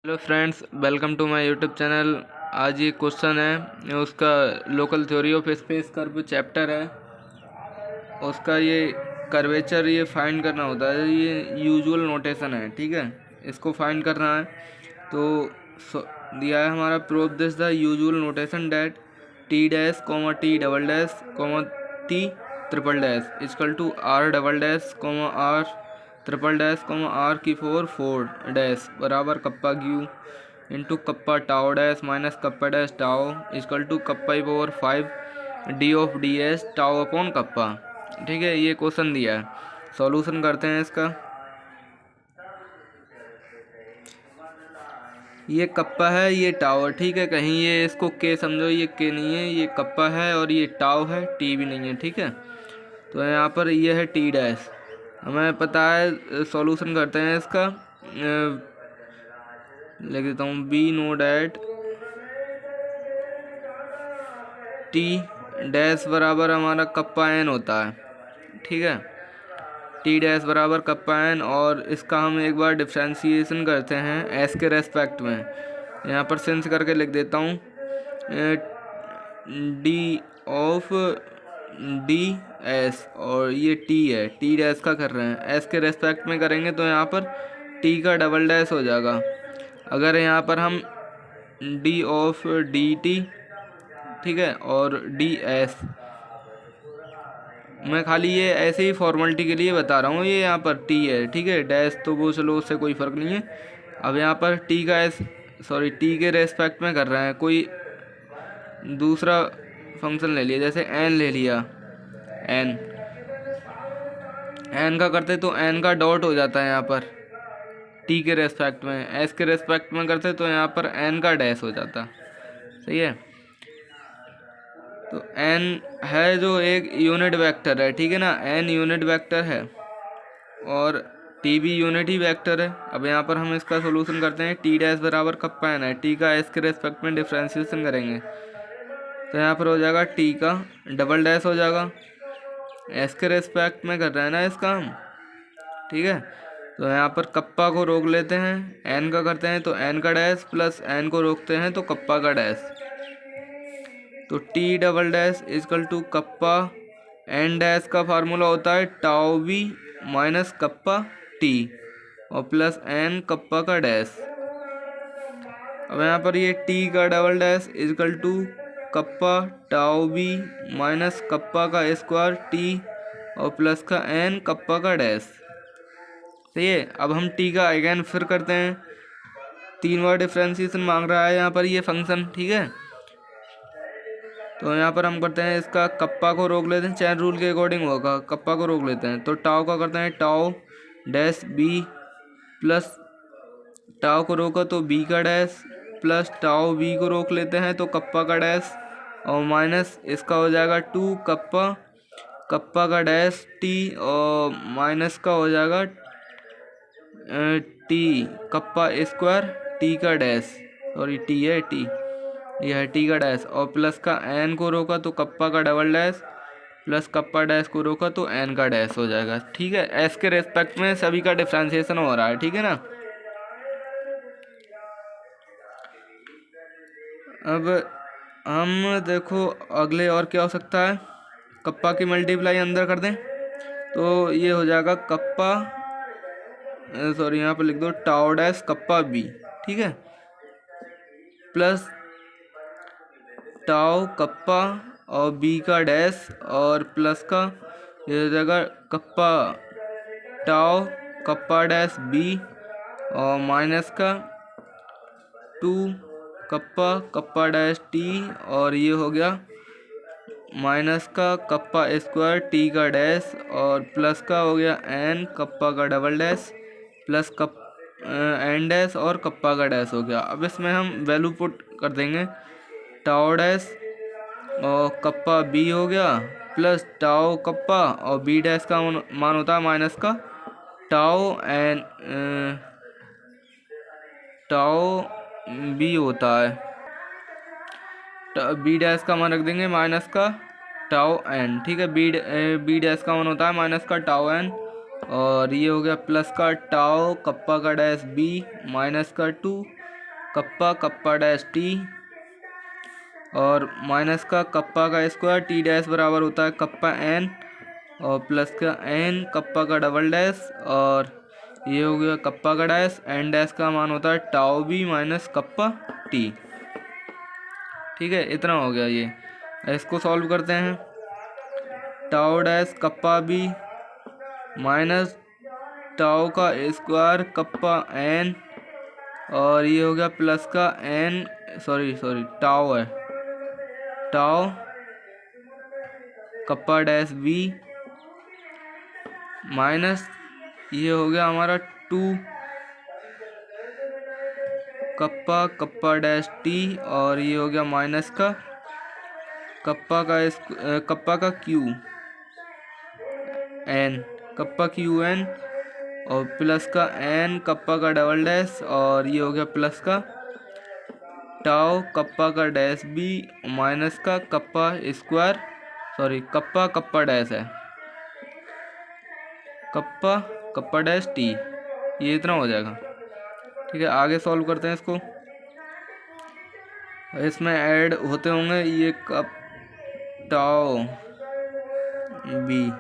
Hello friends, welcome to my YouTube channel. आज ये question है, उसका local theory of space curve chapter है। उसका ये कर्वेचर ये फाइंड करना होता है। ये यूजुअल नोटेशन है, ठीक है। इसको फाइंड करना है तो दिया है हमारा prove this the usual notation that T dash comma T double dash comma T triple dash equal to R double dash comma R triple dash comma R की फोर डैश बराबर kappa Q into kappa tau dash minus kappa dash tau equal to kappa e power 5 D of D S tau upon kappa. ठीक है, ये question दिया है। Solution करते हैं इसका। ये कप्पा है, ये टाओ है, ठीक है। कहीं ये इसको के समझो, ये के नहीं है, ये कप्पा है और ये टाओ है, टी भी नहीं है, ठीक है। तो यहाँ पर ये है टी डैश, हमें पता है। सॉल्यूशन करते हैं इसका। लिख देता हूँ be know that T dash बराबर हमारा कप्पा एन होता है, ठीक है। टी डैश बराबर कप्पा एन, और इसका हम एक बार डिफ्रेंशिएशन करते हैं एस के रेस्पेक्ट में। यहाँ पर सेंस करके लिख देता हूँ डी ऑफ डी एस, और ये टी है, टी डैश का कर रहे हैं, एस के रेस्पेक्ट में करेंगे तो यहाँ पर टी का डबल डैश हो जाएगा। अगर यहाँ पर हम डी ऑफ डी टी, ठीक है, और डी एस, मैं खाली ये ऐसे ही फॉर्मेलिटी के लिए बता रहा हूँ। ये यहाँ पर टी है, ठीक है, डैश तो वो चलो उससे कोई फ़र्क नहीं है। अब यहाँ पर टी का टी के रेस्पेक्ट में कर रहे हैं। कोई दूसरा फंक्शन ले लिया, जैसे एन ले लिया, एन का करते तो एन का डॉट हो जाता है यहाँ पर टी के रेस्पेक्ट में। एस के रेस्पेक्ट में करते तो यहाँ पर एन का डैश हो जाता। सही है। तो एन है जो एक यूनिट वेक्टर है, ठीक है ना, एन यूनिट वेक्टर है और टी भी यूनिट ही वेक्टर है। अब यहाँ पर हम इसका सोल्यूशन करते हैं। टी डैश बराबर कप्पा एन है, टी का एस के रेस्पेक्ट में डिफ्रेंशिएशन करेंगे तो यहाँ पर हो जाएगा टी का डबल डैश हो जाएगा। एस के रेस्पेक्ट में कर रहे हैं ना इसका हम, ठीक है। तो यहाँ पर कप्पा को रोक लेते हैं, एन का करते हैं तो एन का डैश, प्लस एन को रोकते हैं तो कप्पा का डैश। तो T double dash equal to kappa N dash का फार्मूला होता है tau B minus kappa T और प्लस एन कप्पा का डैश। अब यहाँ पर ये टी का double dash equal to kappa tau B minus kappa का स्क्वायर टी और प्लस का एन कप्पा का डैश। सही है। अब हम टी का अगेन फिर करते हैं। 3 बार डिफ्रेंशिएशन मांग रहा है यहाँ पर ये फंक्शन, ठीक है। तो यहाँ पर हम करते हैं इसका कप्पा को रोक लेते हैं, चैन रूल के अकॉर्डिंग होगा, कप्पा को रोक लेते हैं तो टाओ का करते हैं tau dash B, plus tau को रोका तो बी का डैश, प्लस टाओ बी को रोक लेते हैं तो कप्पा का डैश, और माइनस इसका हो जाएगा 2 कप्पा का डैश टी, और माइनस का हो जाएगा टी कप्पा स्क्वायर टी का डैश, सॉरी टी है, टी यह है टी का डैश, और प्लस का एन को रोका तो कप्पा का double dash, plus kappa dash को रोका तो एन का डैश हो जाएगा, ठीक है। एस के रेस्पेक्ट में सभी का डिफ्रेंशिएशन हो रहा है, ठीक है ना। अब हम देखो अगले और क्या हो सकता है। कप्पा की मल्टीप्लाई अंदर कर दें तो ये हो जाएगा कप्पा, सॉरी यहाँ पर लिख दो टाओ डैश कप्पा बी, ठीक है, प्लस टाओ कप्पा और बी का डैश, और प्लस का ये हो जाएगा kappa tau kappa dash B, और माइनस का 2 कप्पा डैश टी, और ये हो गया माइनस का कप्पा स्क्वायर टी का डैश, और प्लस का हो गया एन कप्पा का double dash, plus N dash और कप्पा का डैश हो गया। अब इसमें हम वैल्यू पुट कर देंगे, टाओ डैश और कप्पा बी हो गया, प्लस टाओ कप्पा और बी डैश का मान होता है माइनस का टाओ एन टाओ बी होता है, बी डैश का मान रख देंगे माइनस का टाओ एन, ठीक है। बी डैश का मान होता है माइनस का टाओ एन, और ये हो गया प्लस का टाओ कप्पा का डैश बी माइनस का 2 कप्पा कप्पा डैश टी, और माइनस का कप्पा का स्क्वायर टी डैश बराबर होता है कप्पा एन, और प्लस का एन कप्पा का डबल डैश, और ये हो गया कप्पा का डैश, एन डैश का मान होता है tau B minus kappa T. ठीक है, इतना हो गया ये। इसको सॉल्व करते हैं। Tau dash kappa B minus tau का स्क्वायर कप्पा एन, और ये हो गया प्लस का एन, सॉरी टाउ है, tau kappa dash B minus ये हो गया हमारा 2 कप्पा कप्पा डैश टी, और ये हो गया माइनस का कप्पा का Q N, kappa Q N, और प्लस का एन कप्पा का डबल डैश, और ये हो गया प्लस का टाउ कप्पा का डैश बी माइनस का kappa square, sorry kappa kappa dash है, कप्पा कप्पा डैश टी। ये इतना हो जाएगा। ठीक है, आगे सॉल्व करते हैं इसको। इसमें ऐड होते होंगे ये kappa tau B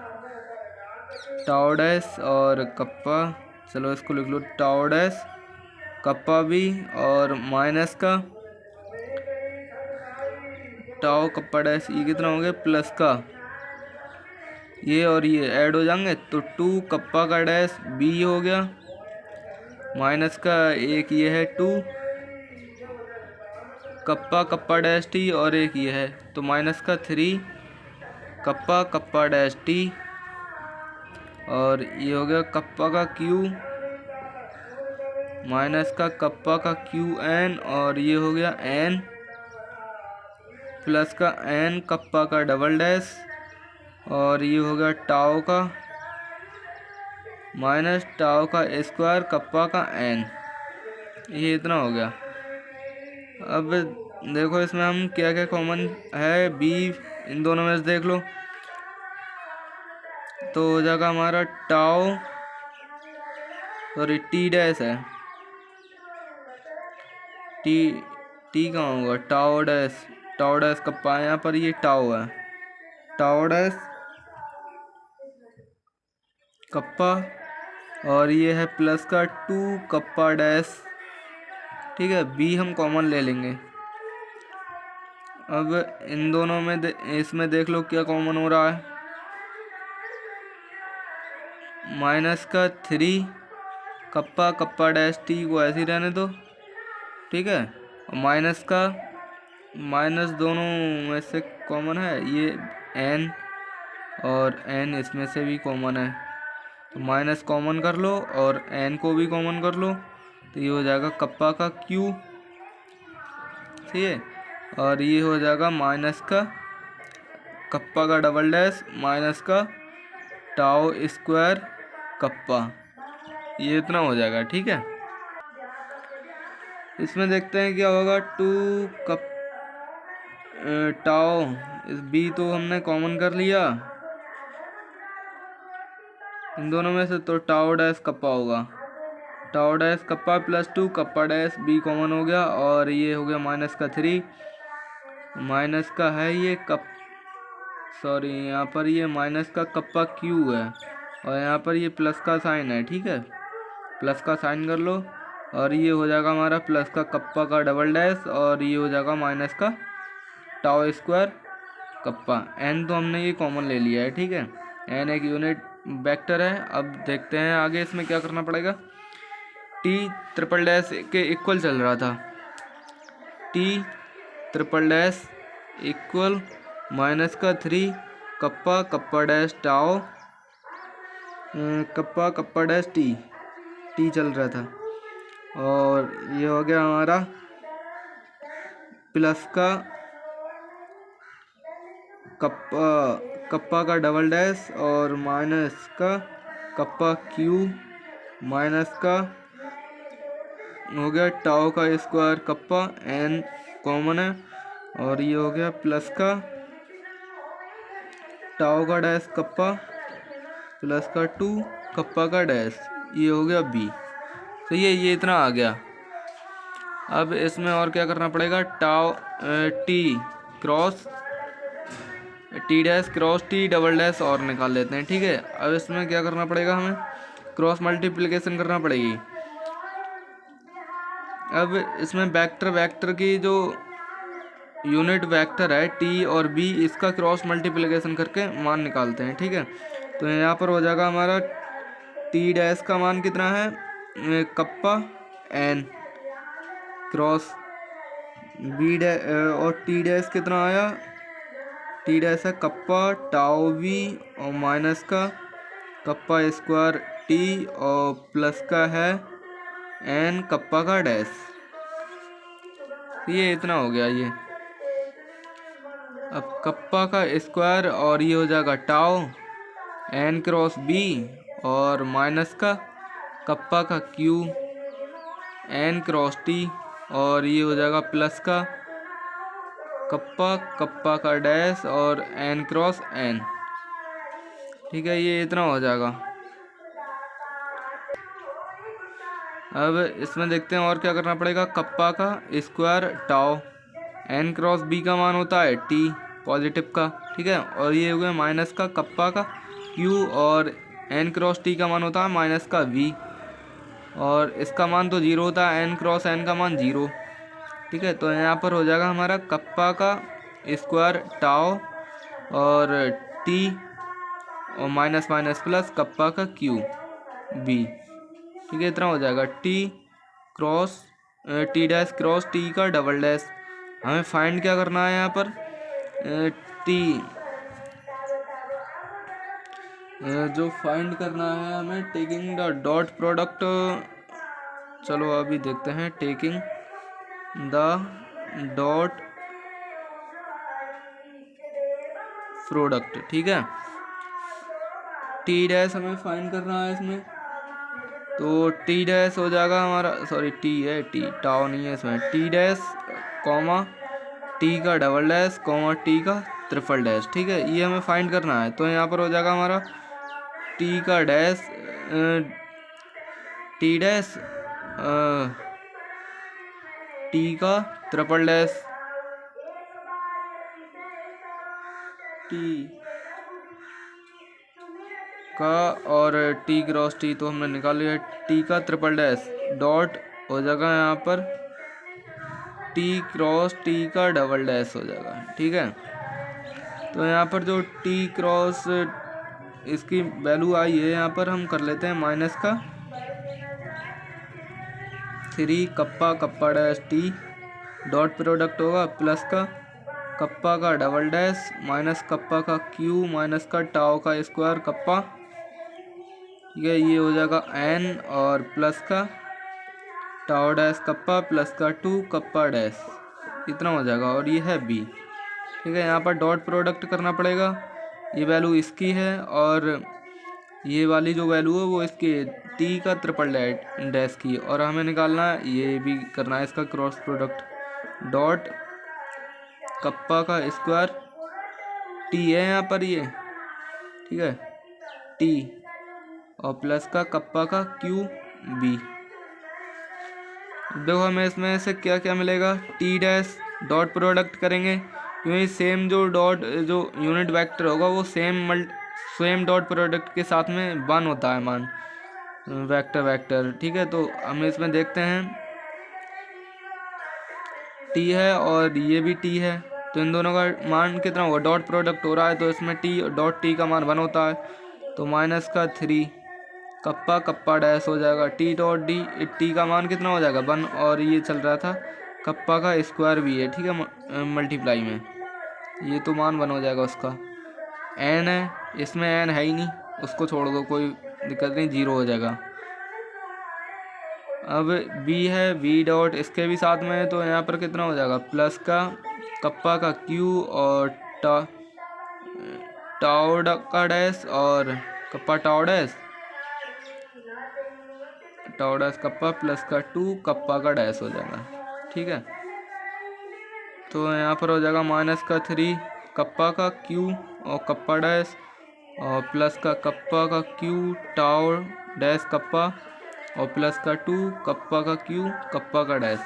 tau dash और कप्पा, चलो इसको लिख लो टाउ डैश कप्पा बी, और माइनस का टाउ कप्पा डैश, ये कितना हो गया प्लस का ये, और ये ऐड हो जाएंगे तो 2 कप्पा का डैश बी हो गया, माइनस का एक ये है 2 कप्पा कप्पा डैश टी, और एक ये है तो माइनस का 3 कप्पा कप्पा डैश टी, और ये हो गया कप्पा का क्यू माइनस का कप्पा का क्यू एन, और ये हो गया एन प्लस का एन कप्पा का डबल डैश, और ये हो गया टाउ का माइनस टाउ का स्क्वायर कप्पा का एन। ये इतना हो गया। अब देखो इसमें हम क्या क्या कॉमन है, बी इन दोनों में से देख लो तो हो जाएगा हमारा टाउ, सॉरी टी डैश है, टी कहाँ होगा, टाउ डैश कप्पा है, यहाँ पर ये टाउ है, टाउ डैश कप्पा, और ये है प्लस का 2 कप्पा डैश। ठीक है, बी हम कॉमन ले लेंगे। अब इन दोनों में इसमें देख लो क्या कॉमन हो रहा है, माइनस का 3 कप्पा कप्पा डैश टी को ऐसे ही रहने दो। ठीक है, माइनस का माइनस दोनों में से कॉमन है, ये एन और एन इसमें से भी कॉमन है, तो माइनस कॉमन कर लो और एन को भी कॉमन कर लो, तो ये हो जाएगा कप्पा का क्यू। ठीक है, और ये हो जाएगा माइनस का कप्पा का डबल डैश माइनस का टाउ स्क्वायर कप्पा। ये इतना हो जाएगा। ठीक है, इसमें देखते हैं क्या होगा, 2 कप टाउ, इस बी तो हमने कॉमन कर लिया इन दोनों में से, तो टाउ डैश कप्पा होगा, tau dash kappa plus 2 kappa dash B common हो गया, और ये हो गया माइनस का 3 माइनस का है ये सॉरी यहाँ पर ये माइनस का कप्पा क्यू है, और यहाँ पर ये प्लस का साइन है। ठीक है, प्लस का साइन कर लो, और ये हो जाएगा हमारा प्लस का कप्पा का डबल डैश, और ये हो जाएगा माइनस का टाउ स्क्वायर कप्पा। एन तो हमने ये कॉमन ले लिया है। ठीक है, एन एक यूनिट वेक्टर है। अब देखते हैं आगे इसमें क्या करना पड़ेगा। टी ट्रिपल डैश के इक्वल चल रहा था, T triple dash equal minus का 3 kappa kappa dash tau kappa kappa dash T चल रहा था, और ये हो गया हमारा प्लस का कप्पा का डबल डैश और माइनस का कप्पा क्यू माइनस का हो गया टाउ का स्क्वायर कप्पा, एन कॉमन है, और ये हो गया प्लस का टाउ का डैश कप्पा प्लस का 2 कप्पा का डैश, ये हो गया बी। तो ये इतना आ गया। अब इसमें और क्या करना पड़ेगा, tau T cross T dash cross T double dash और निकाल लेते हैं। ठीक है, अब इसमें क्या करना पड़ेगा, हमें क्रॉस मल्टीप्लिकेशन करना पड़ेगी। अब इसमें वेक्टर की जो यूनिट वेक्टर है टी और बी, इसका क्रॉस मल्टीप्लिकेशन करके मान निकालते हैं। ठीक है, तो यहाँ पर हो जाएगा हमारा टी डैश का मान कितना है, kappa N cross B dash, और टी डैश कितना आया, टी डैश है कप्पा टाउ वी और माइनस का कप्पा स्क्वायर टी और प्लस का है एन कप्पा का डैश। ये इतना हो गया ये। अब कप्पा का स्क्वायर और ये हो जाएगा टाउ एन क्रॉस बी और माइनस का कप्पा का क्यू एन क्रॉस टी और ये हो जाएगा प्लस का कप्पा का डैश और एन क्रॉस एन। ठीक है, ये इतना हो जाएगा। अब इसमें देखते हैं और क्या करना पड़ेगा, कप्पा का square tau N cross B का मान होता है टी पॉजिटिव का। ठीक है, और ये हो गया माइनस का कप्पा का क्यू और एन क्रॉस टी का मान होता है माइनस का वी, और इसका मान तो जीरो होता है, एन क्रॉस एन का मान जीरो। ठीक है, तो यहाँ पर हो जाएगा हमारा कप्पा का स्क्वायर टाउ और टी और माइनस माइनस प्लस कप्पा का क्यू बी। ठीक है, इतना हो जाएगा T cross T dash cross T का डबल डैश। हमें फाइंड क्या करना है यहाँ पर, टी जो फाइंड करना है हमें टेकिंग द डॉट प्रोडक्ट। चलो अभी देखते हैं, टेकिंग द डॉट प्रोडक्ट। ठीक है, टी डैश हमें फाइंड करना है इसमें, तो टी डैश हो जाएगा हमारा, सॉरी टी है, टी टाउ नहीं है इसमें, टी डैश कॉमा टी का डबल डैश कॉमा टी का ट्रिपल डैश। ठीक है, ये हमें फाइंड करना है। तो यहाँ पर हो जाएगा हमारा टी का डैश टी डैश टी का ट्रिपल डैश टी का और टी क्रॉस टी तो हमने निकाल लिया, टी का ट्रिपल डैश डॉट हो जाएगा यहाँ पर टी क्रॉस टी का डबल डैश हो जाएगा। ठीक है, तो यहाँ पर जो टी क्रॉस इसकी वैल्यू आई है, यहाँ पर हम कर लेते हैं माइनस का 3 kappa dash T dot product होगा प्लस का कप्पा का डबल डैश माइनस कप्पा का क्यू माइनस का टाउ का स्क्वायर कप्पा। ठीक है, ये हो जाएगा एन और प्लस का टाउ डैश कप्पा प्लस का 2 कप्पा डैश, इतना हो जाएगा, और ये है बी। ठीक है, यहाँ पर डॉट प्रोडक्ट करना पड़ेगा, ये वैल्यू इसकी है और ये वाली जो वैल्यू है वो इसकी टी का ट्रिपल डैश की, और हमें निकालना है, ये भी करना है इसका क्रॉस प्रोडक्ट डॉट कप्पा का स्क्वायर टी है यहाँ पर ये। ठीक है, टी और प्लस का कप्पा का क्यू बी। देखो हमें इसमें से क्या क्या मिलेगा, टी डैश डॉट प्रोडक्ट करेंगे क्योंकि सेम जो डॉट जो यूनिट वेक्टर होगा वो सेम डॉट प्रोडक्ट के साथ में 1 होता है मान वेक्टर। ठीक है, तो हम इसमें देखते हैं टी है और ये भी टी है, तो इन दोनों का मान कितना होगा, डॉट प्रोडक्ट हो रहा है तो इसमें टी डॉट टी का मान 1 होता है, तो माइनस का 3 कप्पा डैश हो जाएगा टी डॉट डी, टी का मान कितना हो जाएगा 1, और ये चल रहा था कप्पा का स्क्वायर भी है। ठीक है, मल्टीप्लाई में ये तो मान 1 हो जाएगा उसका। एन है, इसमें एन है ही नहीं, उसको छोड़ दो, कोई दिक्कत नहीं, 0 हो जाएगा। अब बी है, बी डॉट इसके भी साथ में है, तो यहाँ पर कितना हो जाएगा प्लस का कप्पा का क्यू और टाउ का डैश और kappa tau dash kappa plus का 2 कप्पा का डैश हो जाएगा। ठीक है, तो यहाँ पर हो जाएगा माइनस का 3 कप्पा का क्यू और कप्पा डैश और प्लस का कप्पा का क्यू टाउ डैश कप्पा और प्लस का 2 कप्पा का क्यू कप्पा का डैश।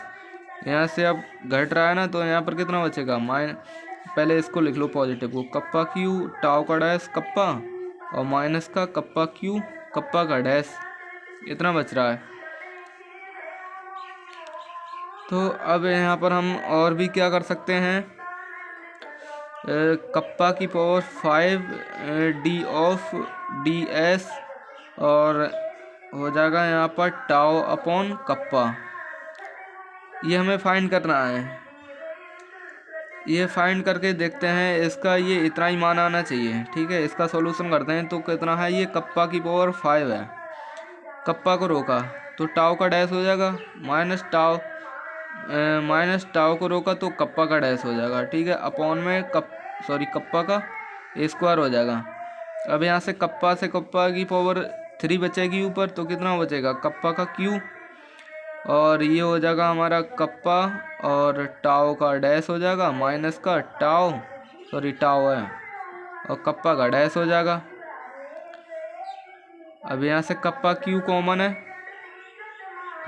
यहाँ से अब घट रहा है ना, तो यहाँ पर कितना बचेगा पहले इसको लिख लो पॉजिटिव को, कप्पा क्यू टाउ का डैश कप्पा और माइनस का कप्पा क्यू कप्पा का डैश, इतना बच रहा है। तो अब यहाँ पर हम और भी क्या कर सकते हैं, कप्पा की power 5 D of D S और हो जाएगा यहाँ पर टाउ अपॉन कप्पा। ये हमें फाइंड करना है, ये फाइंड करके देखते हैं इसका ये इतना ही मान आना चाहिए। ठीक है, इसका सॉल्यूशन करते हैं। तो कितना है, ये कप्पा की पावर 5 है, कप्पा को रोका तो टाउ का डैश हो जाएगा, माइनस टाउ को रोका तो कप्पा का डैश हो जाएगा। ठीक है, अपॉन में कप्पा का स्क्वायर हो जाएगा। अब यहाँ से कप्पा की पावर 3 बचेगी ऊपर, तो कितना बचेगा, कप्पा का क्यू और ये हो जाएगा हमारा कप्पा और टाउ का डैश हो जाएगा, माइनस का टाउ है और कप्पा का डैश हो जाएगा। अब यहाँ से कप्पा क्यू कॉमन है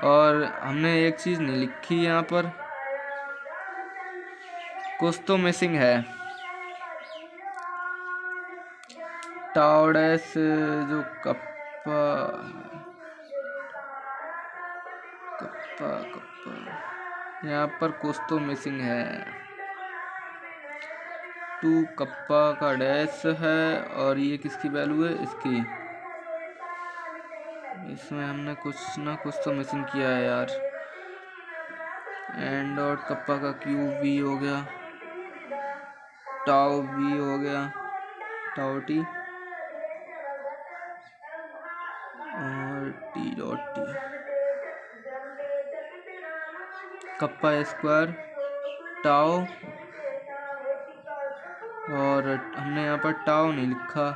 और हमने एक चीज़ नहीं लिखी यहाँ पर, कुछ तो मिसिंग है। टाउ डैश जो कप्पा यहाँ पर कुछ तो मिसिंग है। 2 कप्पा का डैश है और ये किसकी वैल्यू है, इसकी। इसमें हमने कुछ ना कुछ तो मिसिंग किया है यार। एंड और कप्पा का क्यू वी हो गया, टाउ वी हो गया, टाउ टी और T dot T, kappa square tau और हमने यहाँ पर टाउ नहीं लिखा,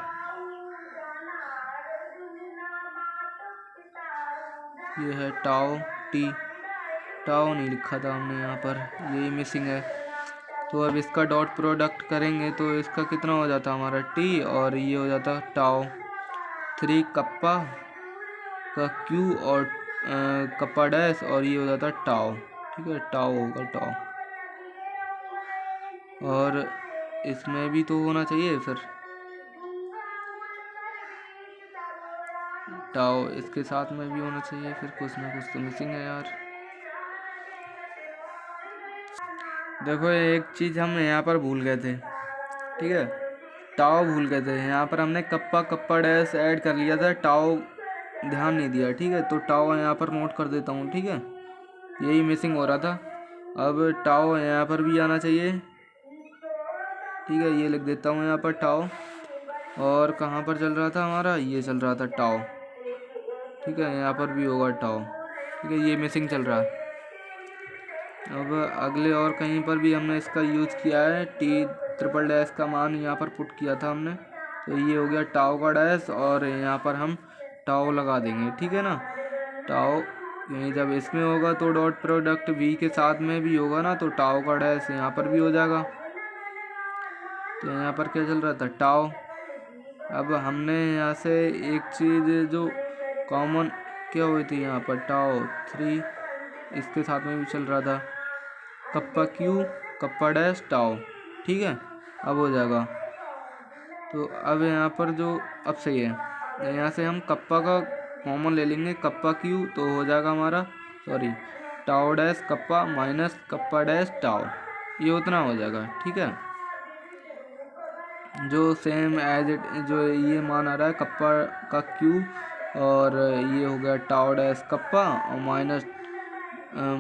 ये है टाउ टी, टाउ नहीं लिखा था हमने यहाँ पर, यही मिसिंग है। तो अब इसका डॉट प्रोडक्ट करेंगे तो इसका कितना हो जाता हमारा टी और ये हो जाता टाउ। 3 कप्पा का क्यू और कप्पा डैश और ये हो जाता टाउ। ठीक है, टाउ होगा टाउ, और इसमें भी तो होना चाहिए फिर टाउ, इसके साथ में भी होना चाहिए, फिर कुछ ना कुछ तो मिसिंग है यार। देखो एक चीज़ हम यहाँ पर भूल गए थे। ठीक है, टाउ भूल गए थे, यहाँ पर हमने कप्पा डैश ऐड कर लिया था, टाउ ध्यान नहीं दिया। ठीक है, तो टाउ यहाँ पर नोट कर देता हूँ। ठीक है, यही मिसिंग हो रहा था। अब टाउ यहाँ पर भी आना चाहिए। ठीक है, ये लिख देता हूँ यहाँ पर टाउ, और कहाँ पर चल रहा था हमारा, ये चल रहा था टाउ। ठीक है, यहाँ पर भी होगा टाउ। ठीक है, ये मिसिंग चल रहा है। अब अगले और कहीं पर भी हमने इसका यूज़ किया है, टी ट्रिपल डैश का मान यहाँ पर पुट किया था हमने, तो ये हो गया टाउ का डैश और यहाँ पर हम टाउ लगा देंगे। ठीक है ना, टाउ जब इसमें होगा तो डॉट प्रोडक्ट वी के साथ में भी होगा ना, तो टाउ का डैश यहाँ पर भी हो जाएगा। तो यहाँ पर क्या चल रहा था, टाउ। अब हमने यहाँ से एक चीज़ जो कॉमन क्या हुई थी यहाँ पर, टाउ 3 इसके साथ में भी चल रहा था, kappa Q kappa dash tau. ठीक है, अब हो जाएगा। तो अब यहाँ पर जो अब सही है, यहाँ से हम कप्पा का कॉमन ले लेंगे, कप्पा क्यू तो हो जाएगा हमारा tau dash kappa minus kappa dash tau, ये उतना हो जाएगा। ठीक है, जो सेम एज इट जो ये मान आ रहा है कप्पा का क्यू और ये हो गया टाउ डैश कप्पा और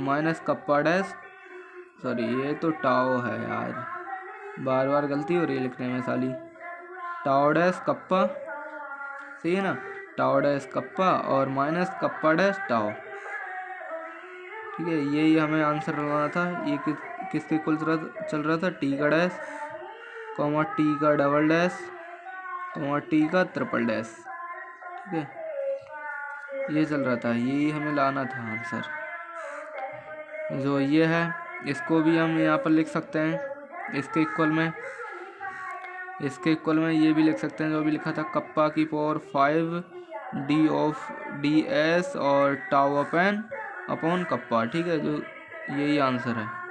माइनस कप्पा डैश ये तो टाउ है यार, बार बार गलती हो रही है लिखने में साली। टाउ डैश कप्पा, सही है ना, टाउ डैश कप्पा और माइनस कप्पा डैश टाउ। ठीक है, यही हमें आंसर लगाना था। ये किसके कुल चल रहा था, टी का डैश कॉमा टी का डबल डैश कॉमा टी का ट्रिपल डैश। ठीक है, ये चल रहा था, यही हमें लाना था आंसर। जो ये है इसको भी हम यहाँ पर लिख सकते हैं, इसके इक्वल में ये भी लिख सकते हैं, जो भी लिखा था कप्पा की power 5 D of D S और टाउ अपॉन कप्पा। ठीक है, जो यही आंसर है।